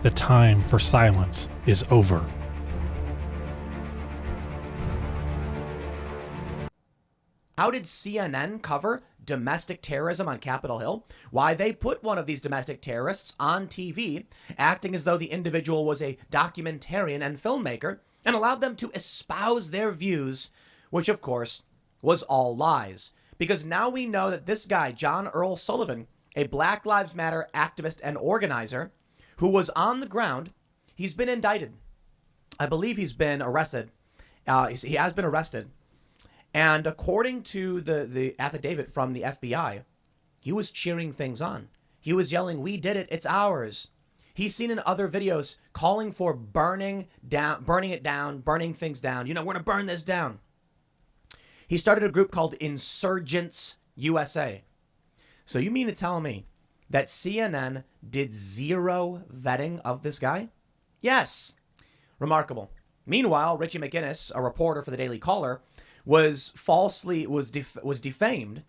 The time for silence is over. How did CNN cover domestic terrorism on Capitol Hill? Why, they put one of these domestic terrorists on TV, acting as though the individual was a documentarian and filmmaker, and allowed them to espouse their views, which of course was all lies. Because now we know that this guy, John Earl Sullivan, a Black Lives Matter activist and organizer who was on the ground, he's been indicted. I believe he's been arrested. He has been arrested. And according to the affidavit from the FBI, he was cheering things on. He was yelling, "We did it, it's ours." He's seen in other videos calling for burning it down, burning things down. We're going to burn this down. He started a group called Insurgents USA. So you mean to tell me that CNN did zero vetting of this guy? Yes. Remarkable. Meanwhile, Richie McInnes, a reporter for the Daily Caller, was defamed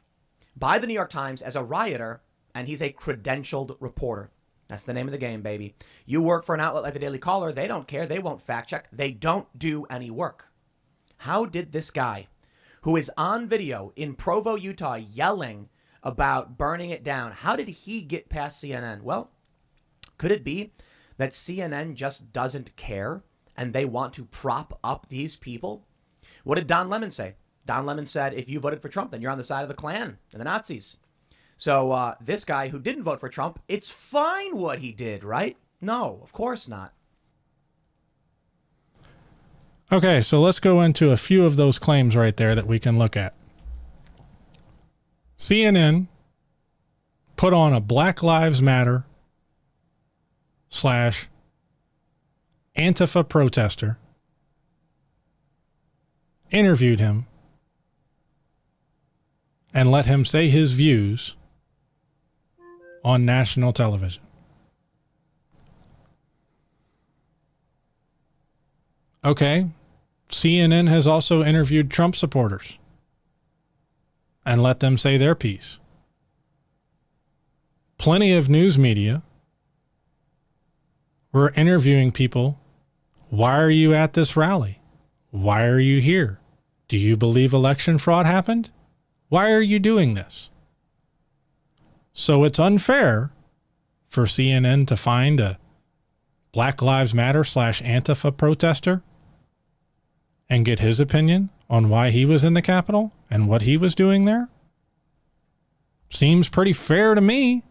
by the New York Times as a rioter, and he's a credentialed reporter. That's the name of the game, baby. You work for an outlet like the Daily Caller, they don't care. They won't fact check. They don't do any work. How did this guy, who is on video in Provo, Utah, yelling about burning it down, how did he get past CNN? Well, could it be that CNN just doesn't care and they want to prop up these people? What did Don Lemon say? Don Lemon said, if you voted for Trump, then you're on the side of the Klan and the Nazis. So this guy who didn't vote for Trump, it's fine what he did, right? No, of course not. Okay, so let's go into a few of those claims right there that we can look at. CNN put on a Black Lives Matter / Antifa protester, interviewed him, and let him say his views on national television. Okay, CNN has also interviewed Trump supporters and let them say their piece. Plenty of news media were interviewing people. Why are you at this rally? Why are you here? Do you believe election fraud happened? Why are you doing this? So it's unfair for CNN to find a Black Lives Matter / Antifa protester and get his opinion on why he was in the Capitol and what he was doing there. Seems pretty fair to me.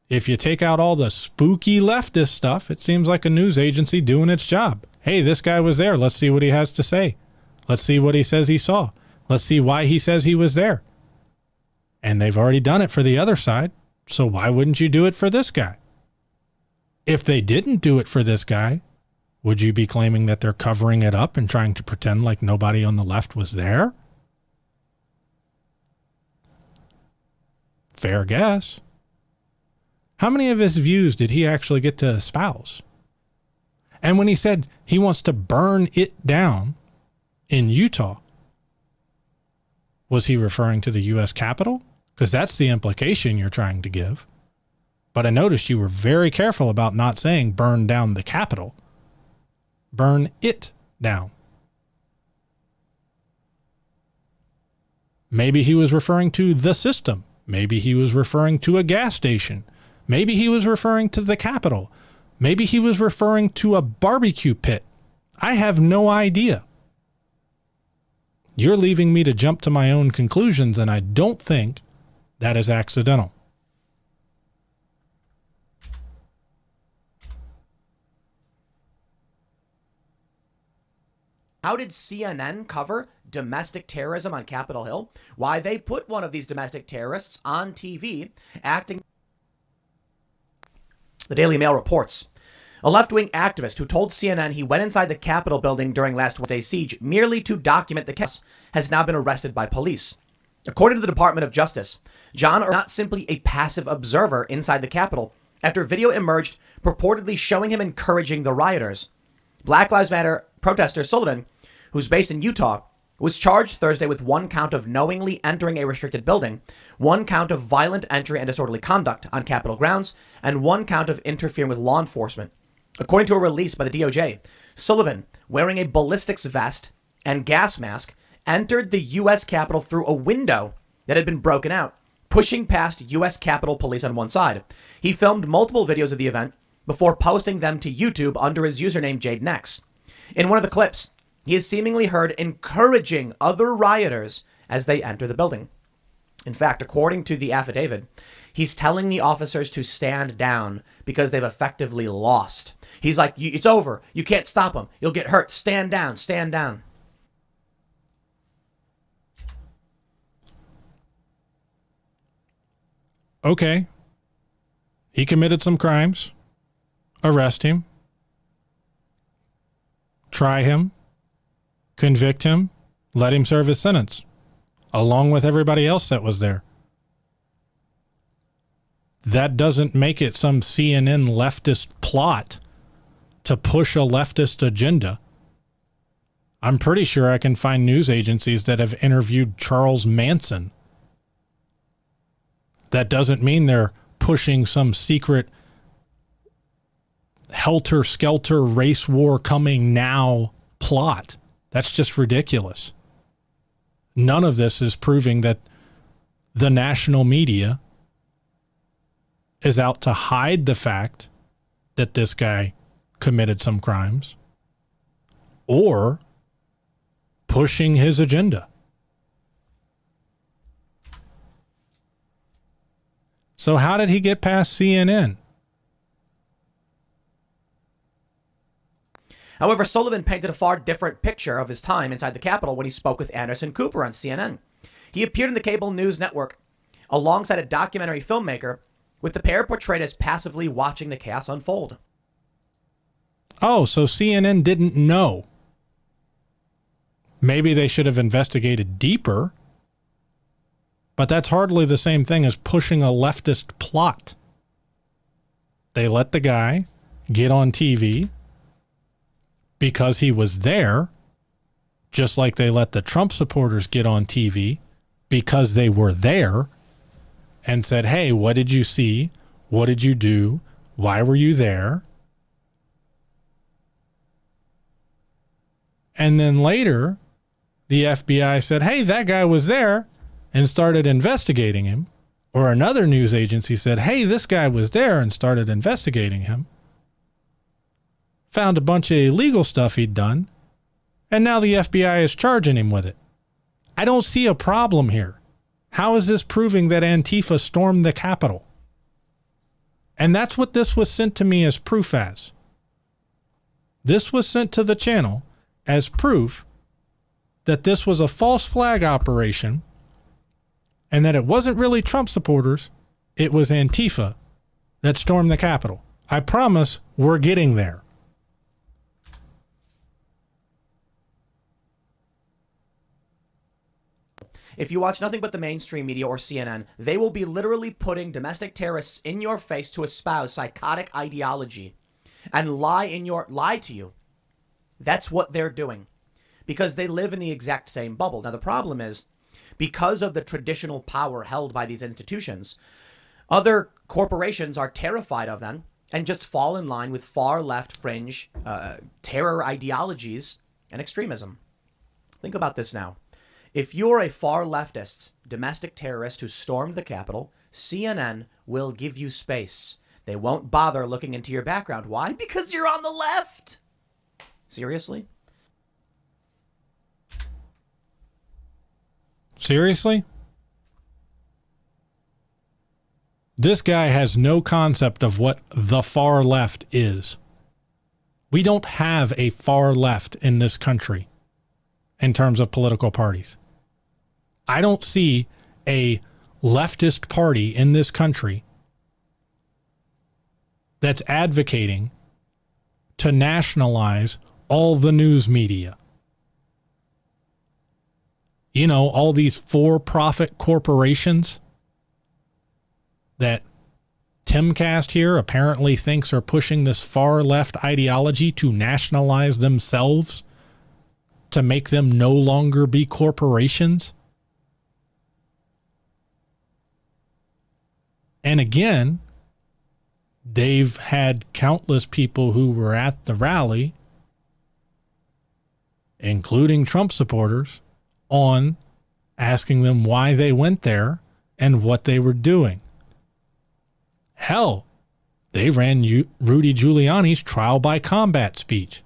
If you take out all the spooky leftist stuff, it seems like a news agency doing its job. Hey, this guy was there. Let's see what he has to say. Let's see what he says he saw. Let's see why he says he was there. And they've already done it for the other side. So why wouldn't you do it for this guy? If they didn't do it for this guy, would you be claiming that they're covering it up and trying to pretend like nobody on the left was there? Fair guess. How many of his views did he actually get to espouse? And when he said he wants to burn it down in Utah, was he referring to the U.S. Capitol? Because that's the implication you're trying to give. But I noticed you were very careful about not saying burn down the Capitol. Burn it down. Maybe he was referring to the system. Maybe he was referring to a gas station. Maybe he was referring to the Capitol. Maybe he was referring to a barbecue pit. I have no idea. You're leaving me to jump to my own conclusions, and I don't think that is accidental. How did CNN cover domestic terrorism on Capitol Hill? Why, they put one of these domestic terrorists on TV acting. The Daily Mail reports, a left-wing activist who told CNN he went inside the Capitol building during last Wednesday's siege merely to document the chaos has now been arrested by police. According to the Department of Justice, John is not simply a passive observer inside the Capitol after video emerged purportedly showing him encouraging the rioters. Black Lives Matter protester Sullivan, who's based in Utah, was charged Thursday with 1 count of knowingly entering a restricted building, 1 count of violent entry and disorderly conduct on Capitol grounds, and 1 count of interfering with law enforcement. According to a release by the DOJ, Sullivan, wearing a ballistics vest and gas mask, entered the U.S. Capitol through a window that had been broken out, pushing past U.S. Capitol Police on one side. He filmed multiple videos of the event before posting them to YouTube under his username JadenX. In one of the clips, he is seemingly heard encouraging other rioters as they enter the building. In fact, according to the affidavit, he's telling the officers to stand down because they've effectively lost. He's like, it's over. You can't stop them. You'll get hurt. Stand down. Stand down. Okay. He committed some crimes. Arrest him. Try him. Convict him. Let him serve his sentence. Along with everybody else that was there. That doesn't make it some CNN leftist plot to push a leftist agenda. I'm pretty sure I can find news agencies that have interviewed Charles Manson. That doesn't mean they're pushing some secret helter-skelter race war coming now plot. That's just ridiculous. None of this is proving that the national media is out to hide the fact that this guy committed some crimes or pushing his agenda. So how did he get past CNN? However, Sullivan painted a far different picture of his time inside the Capitol when he spoke with Anderson Cooper on CNN. He appeared in the cable news network alongside a documentary filmmaker, with the pair portrayed as passively watching the chaos unfold. Oh, so CNN didn't know. Maybe they should have investigated deeper, but that's hardly the same thing as pushing a leftist plot. They let the guy get on TV because he was there, just like they let the Trump supporters get on TV because they were there, and said, hey, what did you see? What did you do? Why were you there? And then later, the FBI said, hey, that guy was there, and started investigating him. Or another news agency said, hey, this guy was there, and started investigating him. Found a bunch of illegal stuff he'd done, and now the FBI is charging him with it. I don't see a problem here. How is this proving that Antifa stormed the Capitol? And that's what this was sent to me as proof as. This was sent to the channel as proof that this was a false flag operation and that it wasn't really Trump supporters, it was Antifa that stormed the Capitol. I promise we're getting there. If you watch nothing but the mainstream media or CNN, they will be literally putting domestic terrorists in your face to espouse psychotic ideology and lie to you. That's what they're doing because they live in the exact same bubble. Now, the problem is because of the traditional power held by these institutions, other corporations are terrified of them and just fall in line with far left fringe terror ideologies and extremism. Think about this now. If you're a far leftist domestic terrorist who stormed the Capitol, CNN will give you space. They won't bother looking into your background. Why? Because you're on the left. Seriously? Seriously? This guy has no concept of what the far left is. We don't have a far left in this country in terms of political parties. I don't see a leftist party in this country that's advocating to nationalize all the news media. You know, all these for-profit corporations that Timcast here apparently thinks are pushing this far left ideology to nationalize themselves to make them no longer be corporations. And again, they've had countless people who were at the rally, including Trump supporters, on asking them why they went there and what they were doing. Hell, they ran Rudy Giuliani's trial by combat speech.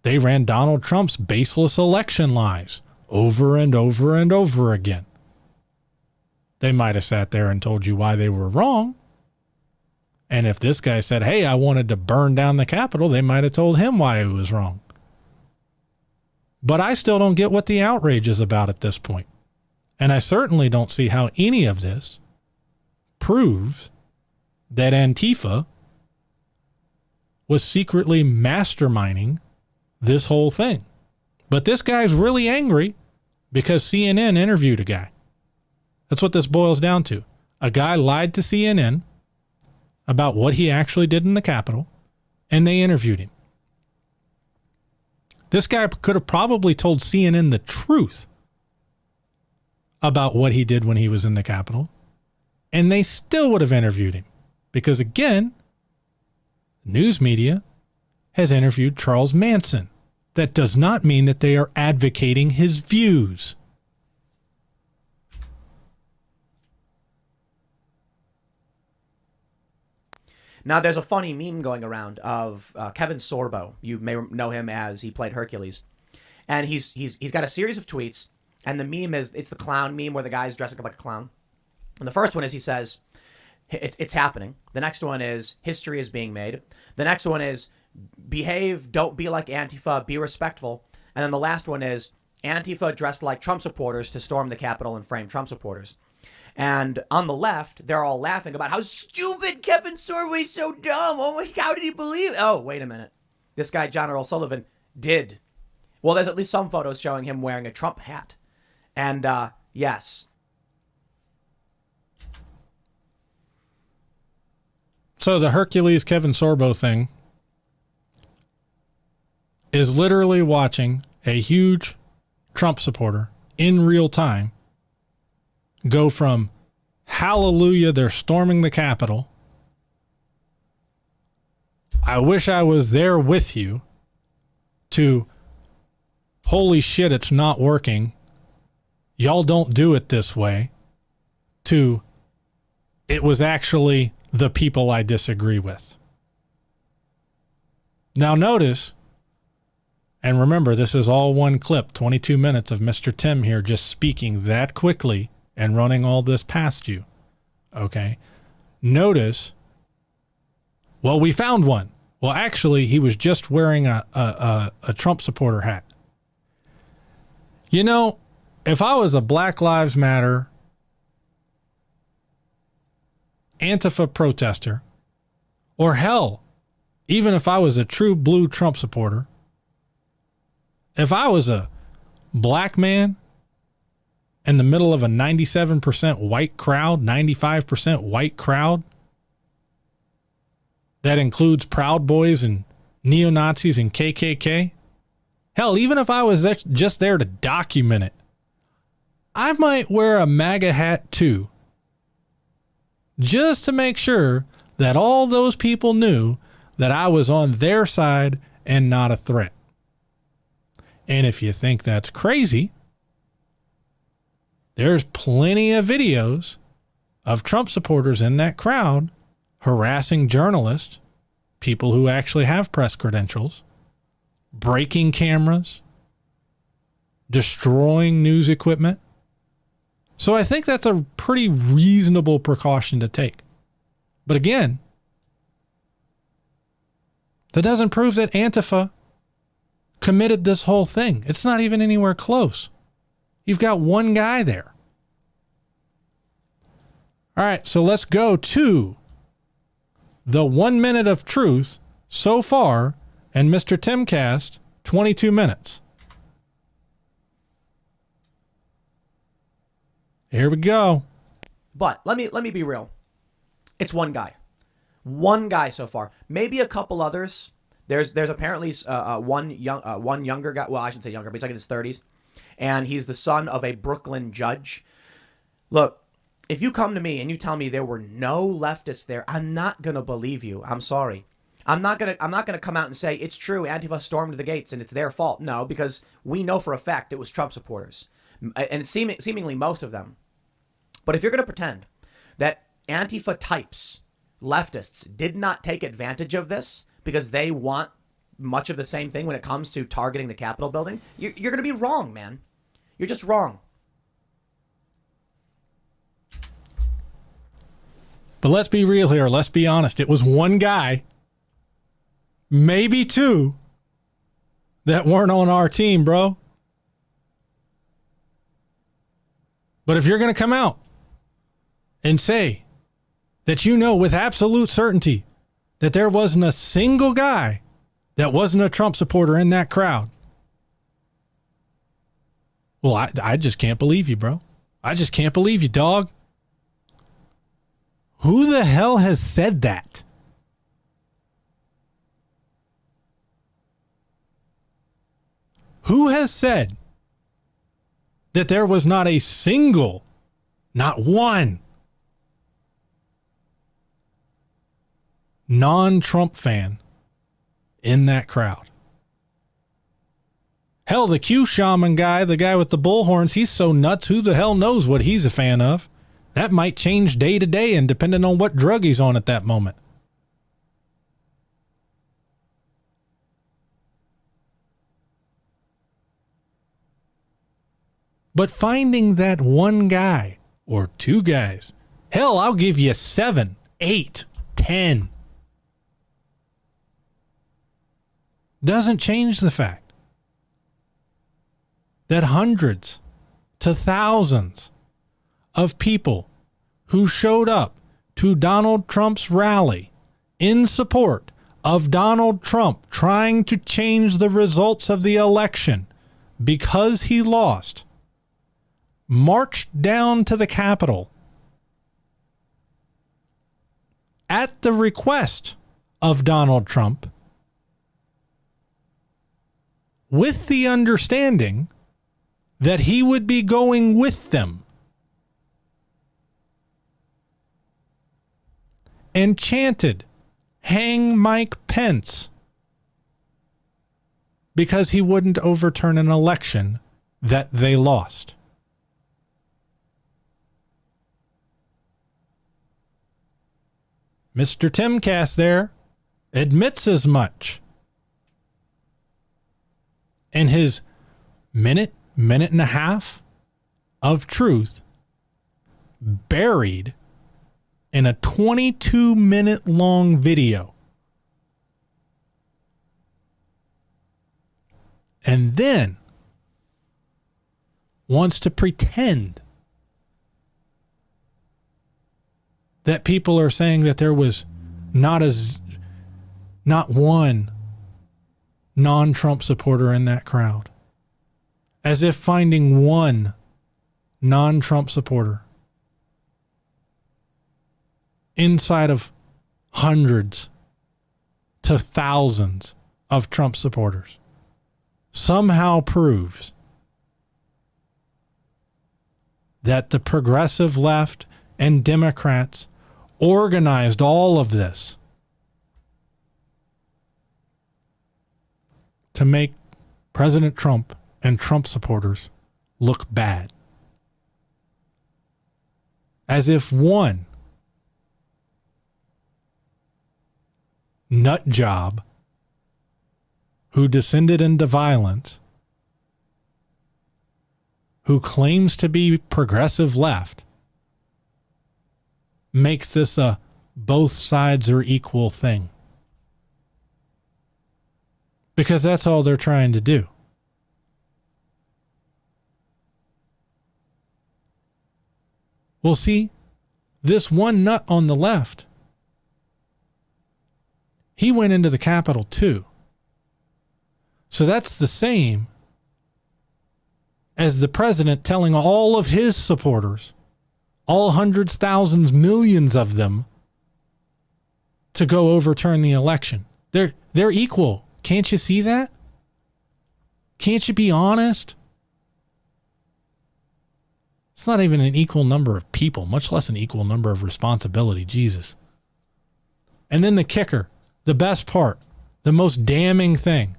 They ran Donald Trump's baseless election lies over and over and over again. They might have sat there and told you why they were wrong. And if this guy said, hey, I wanted to burn down the Capitol, they might have told him why he was wrong. But I still don't get what the outrage is about at this point. And I certainly don't see how any of this proves that Antifa was secretly masterminding this whole thing. But this guy's really angry because CNN interviewed a guy. That's what this boils down to. A guy lied to CNN about what he actually did in the Capitol, and they interviewed him. This guy could have probably told CNN the truth about what he did when he was in the Capitol, and they still would have interviewed him. Because again, news media has interviewed Charles Manson. That does not mean that they are advocating his views. Now, there's a funny meme going around of Kevin Sorbo. You may know him as he played Hercules. And he's got a series of tweets. And the meme is, it's the clown meme where the guy's dressing up like a clown. And the first one is he says, it's happening. The next one is, history is being made. The next one is, behave, don't be like Antifa, be respectful. And then the last one is, Antifa dressed like Trump supporters to storm the Capitol and frame Trump supporters. And on the left, they're all laughing about how stupid Kevin Sorbo is, so dumb. Oh my, how did he believe? Oh, wait a minute. This guy, John Earl Sullivan, did. Well, there's at least some photos showing him wearing a Trump hat. And yes. So the Hercules Kevin Sorbo thing is literally watching a huge Trump supporter in real time go from hallelujah, they're storming the Capitol, I wish I was there with you, to holy shit, it's not working, y'all don't do it this way, to it was actually the people I disagree with. Now notice, and remember, this is all one clip, 22 minutes of Mr. Tim here just speaking that quickly and running all this past you. Okay. Notice, well, we found one. Well, actually, he was just wearing a Trump supporter hat. You know, if I was a Black Lives Matter Antifa protester, or hell, even if I was a true blue Trump supporter, if I was a black man in the middle of a 97% white crowd, 95% white crowd, that includes Proud Boys and neo-Nazis and KKK, hell, even if I was just there to document it, I might wear a MAGA hat too, just to make sure that all those people knew that I was on their side and not a threat. And if you think that's crazy, there's plenty of videos of Trump supporters in that crowd harassing journalists, people who actually have press credentials, breaking cameras, destroying news equipment. So I think that's a pretty reasonable precaution to take. But again, that doesn't prove that Antifa committed this whole thing. It's not even anywhere close. You've got one guy there. All right, so let's go to the 1 minute of truth so far and Mr. Timcast, 22 minutes. Here we go. But let me be real. It's one guy. One guy so far. Maybe a couple others There's apparently one younger guy. Well, I shouldn't say younger, but he's like in his 30s, and he's the son of a Brooklyn judge. Look, if you come to me and you tell me there were no leftists there, I'm not gonna believe you. I'm sorry. I'm not gonna come out and say it's true. Antifa stormed the gates and it's their fault. No, because we know for a fact it was Trump supporters, and it's seemingly most of them. But if you're gonna pretend that Antifa types, leftists, did not take advantage of this because they want much of the same thing when it comes to targeting the Capitol building, you're gonna be wrong, man. You're just wrong. But let's be real here. Let's be honest. It was one guy, maybe two, that weren't on our team, bro. But if you're going to come out and say that you know with absolute certainty that there wasn't a single guy that wasn't a Trump supporter in that crowd, well, I just can't believe you, bro. I just can't believe you, dog. Who the hell has said that? Who has said that there was not a single, not one, non-Trump fan in that crowd? Hell, the Q shaman guy, the guy with the bullhorns, he's so nuts, who the hell knows what he's a fan of? That might change day to day and depending on what drug he's on at that moment. But finding that one guy or two guys, hell, I'll give you 7, 8, 10, doesn't change the fact that hundreds to thousands of people who showed up to Donald Trump's rally in support of Donald Trump trying to change the results of the election because he lost, marched down to the Capitol at the request of Donald Trump with the understanding that he would be going with them, and chanted, "Hang Mike Pence," because he wouldn't overturn an election that they lost. Mr. Timcast there admits as much in his minute and a half of truth, buried in a 22-minute long video. And then wants to pretend that people are saying that there was not one non-Trump supporter in that crowd. As if finding one non-Trump supporter inside of hundreds to thousands of Trump supporters somehow proves that the progressive left and Democrats organized all of this to make President Trump and Trump supporters look bad. As if one nut job who descended into violence, who claims to be progressive left, makes this a both sides are equal thing. Because that's all they're trying to do. Well, see, this one nut on the left, he went into the Capitol too. So that's the same as the president telling all of his supporters, all hundreds, thousands, millions of them, to go overturn the election. They're equal. Can't you see that? Can't you be honest? It's not even an equal number of people, much less an equal number of responsibility. Jesus. And then the kicker, the best part, the most damning thing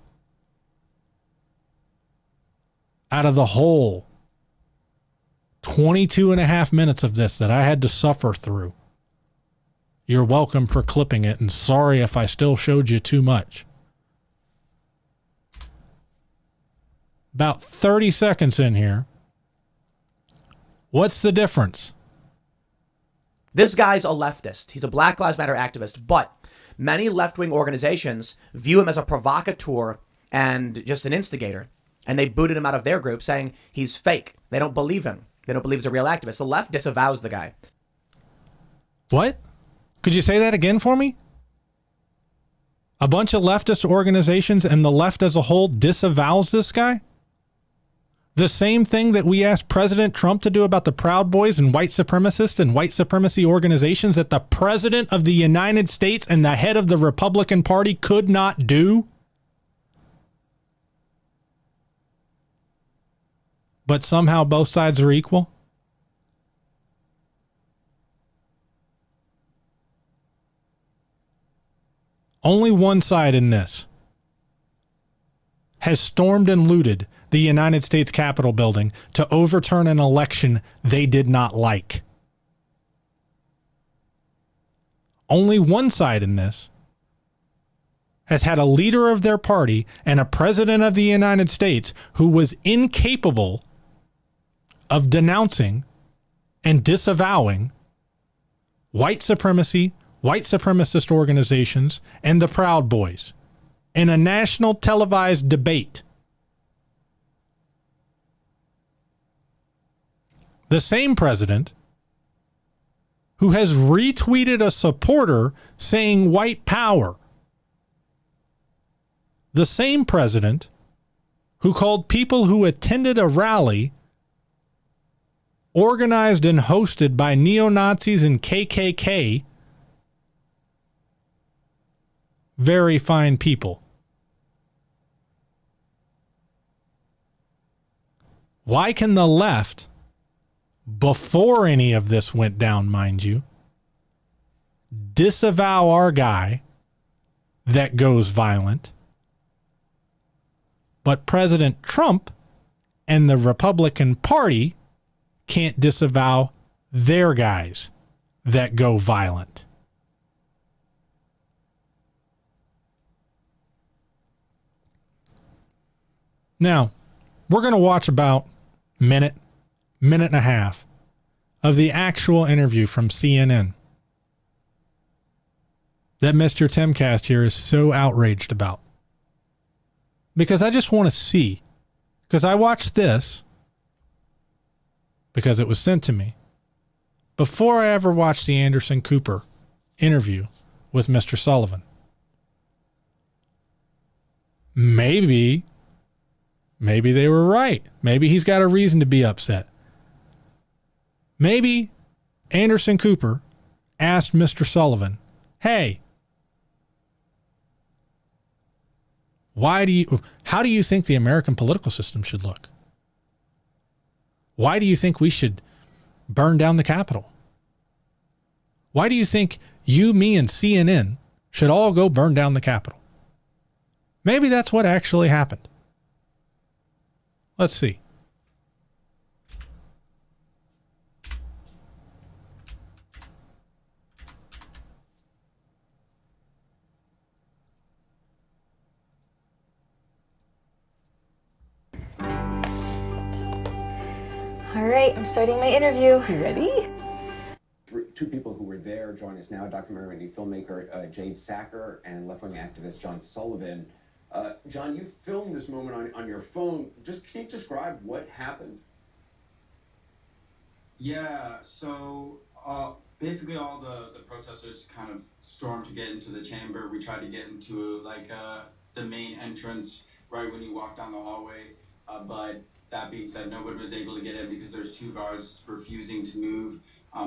out of the whole 22 and a half minutes of this that I had to suffer through. You're welcome for clipping it, and sorry if I still showed you too much. About 30 seconds in here. What's the difference? This guy's a leftist. He's a Black Lives Matter activist, but many left-wing organizations view him as a provocateur and just an instigator. And they booted him out of their group saying he's fake. They don't believe him. They don't believe he's a real activist. The left disavows the guy. What? Could you say that again for me? A bunch of leftist organizations and the left as a whole disavows this guy? The same thing that we asked President Trump to do about the Proud Boys and white supremacists and white supremacy organizations that the President of the United States and the head of the Republican Party could not do? But somehow both sides are equal? Only one side in this has stormed and looted the United States Capitol building to overturn an election they did not like. Only one side in this has had a leader of their party and a president of the United States who was incapable of denouncing and disavowing white supremacy, white supremacist organizations, and the Proud Boys in a national televised debate. The same president who has retweeted a supporter saying white power. The same president who called people who attended a rally organized and hosted by neo-Nazis and KKK very fine people. Why can the left, before any of this went down, mind you, disavow our guy that goes violent, but President Trump and the Republican Party can't disavow their guys that go violent? Now, we're going to watch about minute and a half of the actual interview from CNN that Mr. Timcast here is so outraged about. Because I just want to see, because I watched this because it was sent to me before I ever watched the Anderson Cooper interview with Mr. Sullivan. Maybe they were right. Maybe he's got a reason to be upset. Maybe Anderson Cooper asked Mr. Sullivan, hey, how do you think the American political system should look? Why do you think we should burn down the Capitol? Why do you think you, me, and CNN should all go burn down the Capitol? Maybe that's what actually happened. Let's see. All right, I'm starting my interview. You ready? Two people who were there join us now, documentary filmmaker Jade Sacker and left-wing activist John Sullivan. John, you filmed this moment on your phone. Just can you describe what happened? Yeah, so basically all the protesters kind of stormed to get into the chamber. We tried to get into the main entrance right when you walk down the hallway, but that being said, nobody was able to get in because there's two guards refusing to move.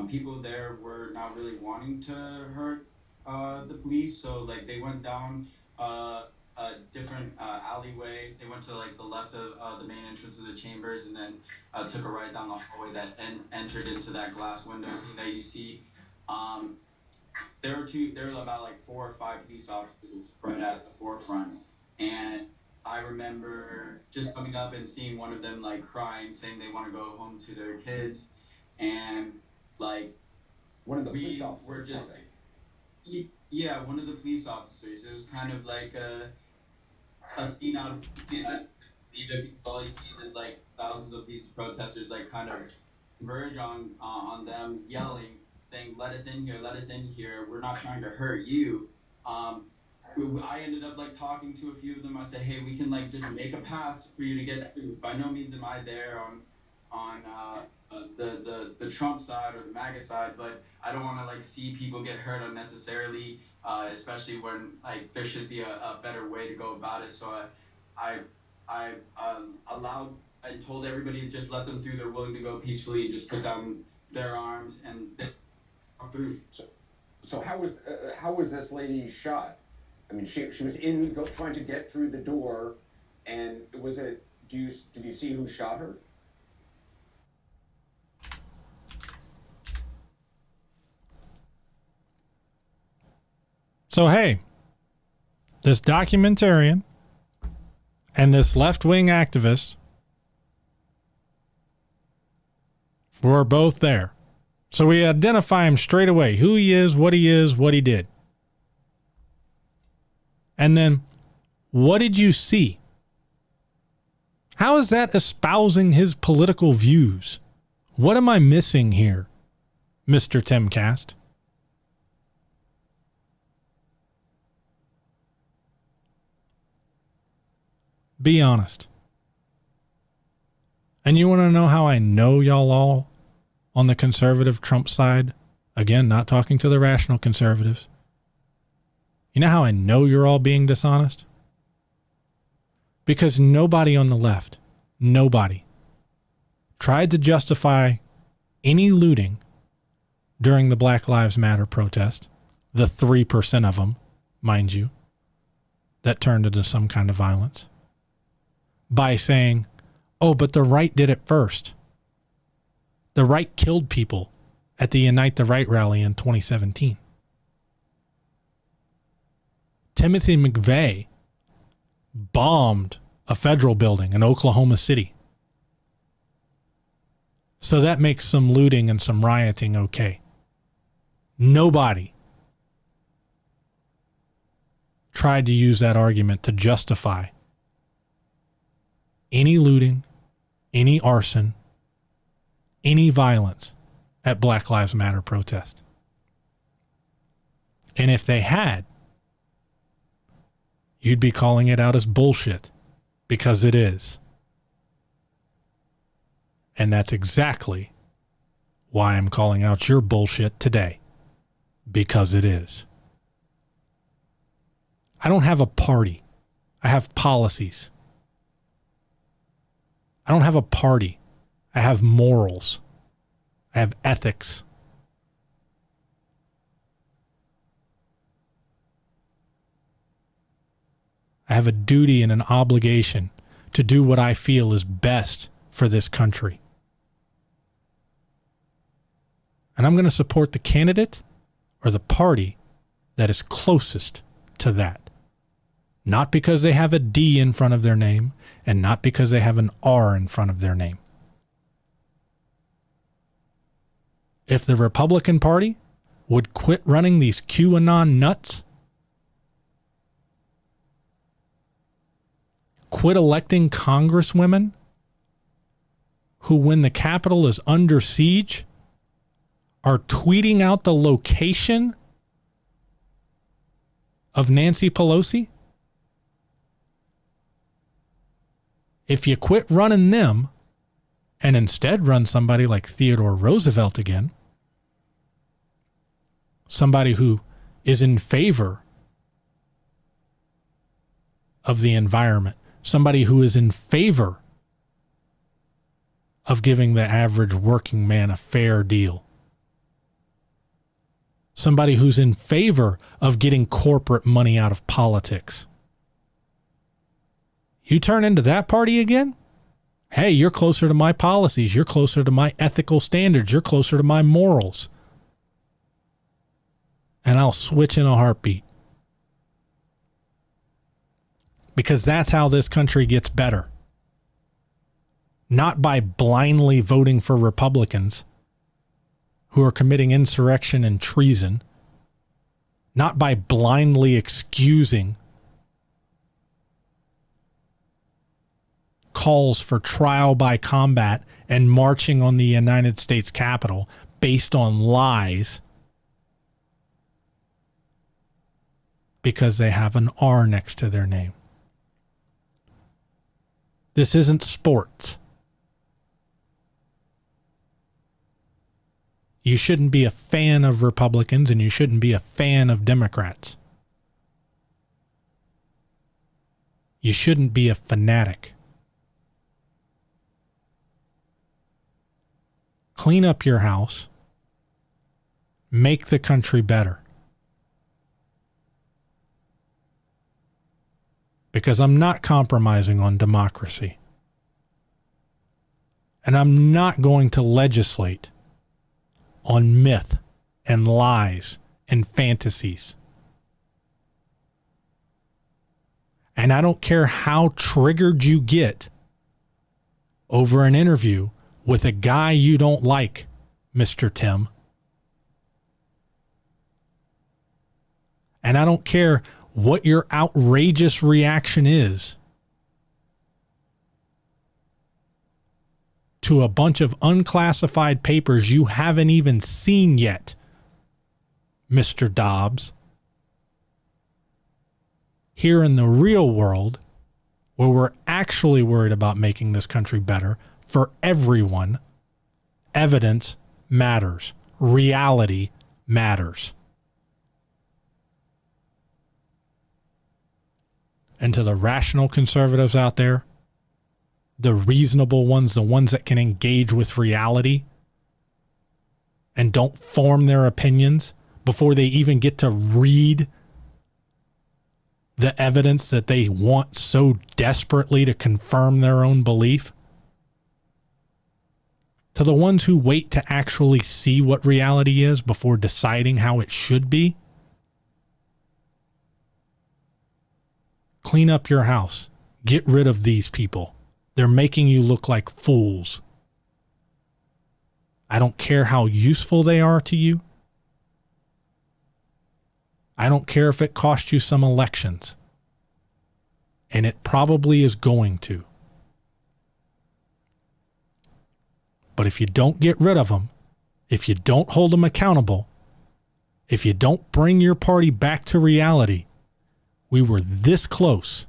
People there were not really wanting to hurt the police, so they went down a different alleyway. They went to like the left of the main entrance of the chambers, and then took a right down the hallway that entered into that glass window scene that you see. There were about like 4 or 5 police officers right at the forefront, and I remember just coming up and seeing one of them like crying, saying they want to go home to their kids, and like One of the police we officers. were just yeah, one of the police officers. It was kind of like a scene out of even all you see is like thousands of these protesters like kind of converge on them yelling, saying, let us in here, we're not trying to hurt you. I ended up like talking to a few of them. I said, hey, we can like just make a path for you to get through. By no means am I there on the Trump side or the MAGA side, but I don't want to like see people get hurt unnecessarily, especially when like there should be a better way to go about it. So I allowed and told everybody to just let them through. They're willing to go peacefully and just put down their arms and walk through. So how was this lady shot? I mean, she was trying to get through the door, and did you see who shot her? So, hey, this documentarian and this left-wing activist were both there. So we identify him straight away, who he is, what he did. And then, what did you see? How is that espousing his political views? What am I missing here, Mr. Timcast? Be honest. And you want to know how I know y'all all on the conservative Trump side? Again, not talking to the rational conservatives. You know how I know you're all being dishonest? Because nobody on the left, nobody, tried to justify any looting during the Black Lives Matter protest, the 3% of them, mind you, that turned into some kind of violence, by saying, oh, but the right did it first. The right killed people at the Unite the Right rally in 2017. Timothy McVeigh bombed a federal building in Oklahoma City. So that makes some looting and some rioting okay. Nobody tried to use that argument to justify any looting, any arson, any violence at Black Lives Matter protest. And if they had, you'd be calling it out as bullshit, because it is. And that's exactly why I'm calling out your bullshit today, because it is. I don't have a party. I have policies. I don't have a party. I have morals. I have ethics. I have a duty and an obligation to do what I feel is best for this country. And I'm going to support the candidate or the party that is closest to that. Not because they have a D in front of their name and not because they have an R in front of their name. If the Republican Party would quit running these QAnon nuts, quit electing congresswomen who, when the Capitol is under siege, are tweeting out the location of Nancy Pelosi, if you quit running them and instead run somebody like Theodore Roosevelt again, somebody who is in favor of the environment, somebody who is in favor of giving the average working man a fair deal, somebody who's in favor of getting corporate money out of politics, You turn into that party again? Hey, you're closer to my policies. You're closer to my ethical standards. You're closer to my morals. And I'll switch in a heartbeat. Because that's how this country gets better. Not by blindly voting for Republicans who are committing insurrection and treason. Not by blindly excusing calls for trial by combat and marching on the United States Capitol based on lies because they have an R next to their name. This isn't sports. You shouldn't be a fan of Republicans and you shouldn't be a fan of Democrats. You shouldn't be a fanatic. Clean up your house. Make the country better. Because I'm not compromising on democracy. And I'm not going to legislate on myth and lies and fantasies. And I don't care how triggered you get over an interview with a guy you don't like, Mr. Tim. And I don't care what your outrageous reaction is to a bunch of unclassified papers you haven't even seen yet, Mr. Dobbs. Here in the real world, where we're actually worried about making this country better for everyone, evidence matters. Reality matters. And to the rational conservatives out there, the reasonable ones, the ones that can engage with reality and don't form their opinions before they even get to read the evidence that they want so desperately to confirm their own belief, to the ones who wait to actually see what reality is before deciding how it should be, clean up your house. Get rid of these people. They're making you look like fools. I don't care how useful they are to you. I don't care if it costs you some elections. And it probably is going to. But if you don't get rid of them, if you don't hold them accountable, if you don't bring your party back to reality, we were this close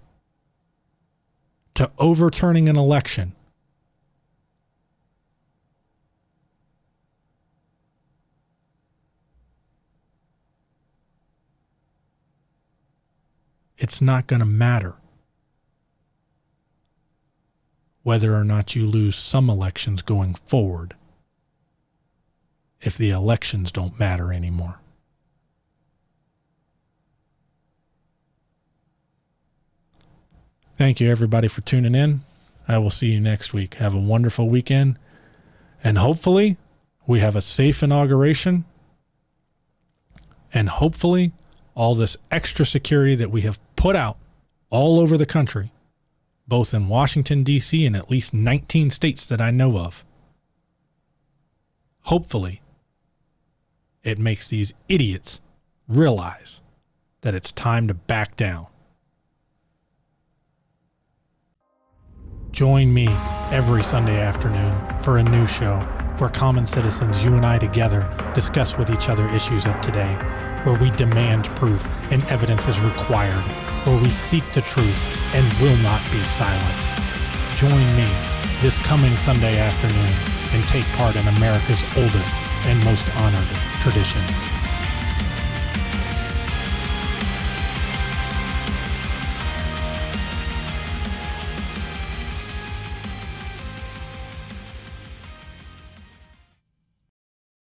to overturning an election. It's not going to matter whether or not you lose some elections going forward if the elections don't matter anymore. Thank you, everybody, for tuning in. I will see you next week. Have a wonderful weekend. And hopefully we have a safe inauguration. And hopefully all this extra security that we have put out all over the country, both in Washington, D.C. and at least 19 states that I know of, hopefully it makes these idiots realize that it's time to back down. Join me every Sunday afternoon for a new show where common citizens, you and I together, discuss with each other issues of today, where we demand proof and evidence is required, where we seek the truth and will not be silent. Join me this coming Sunday afternoon and take part in America's oldest and most honored tradition,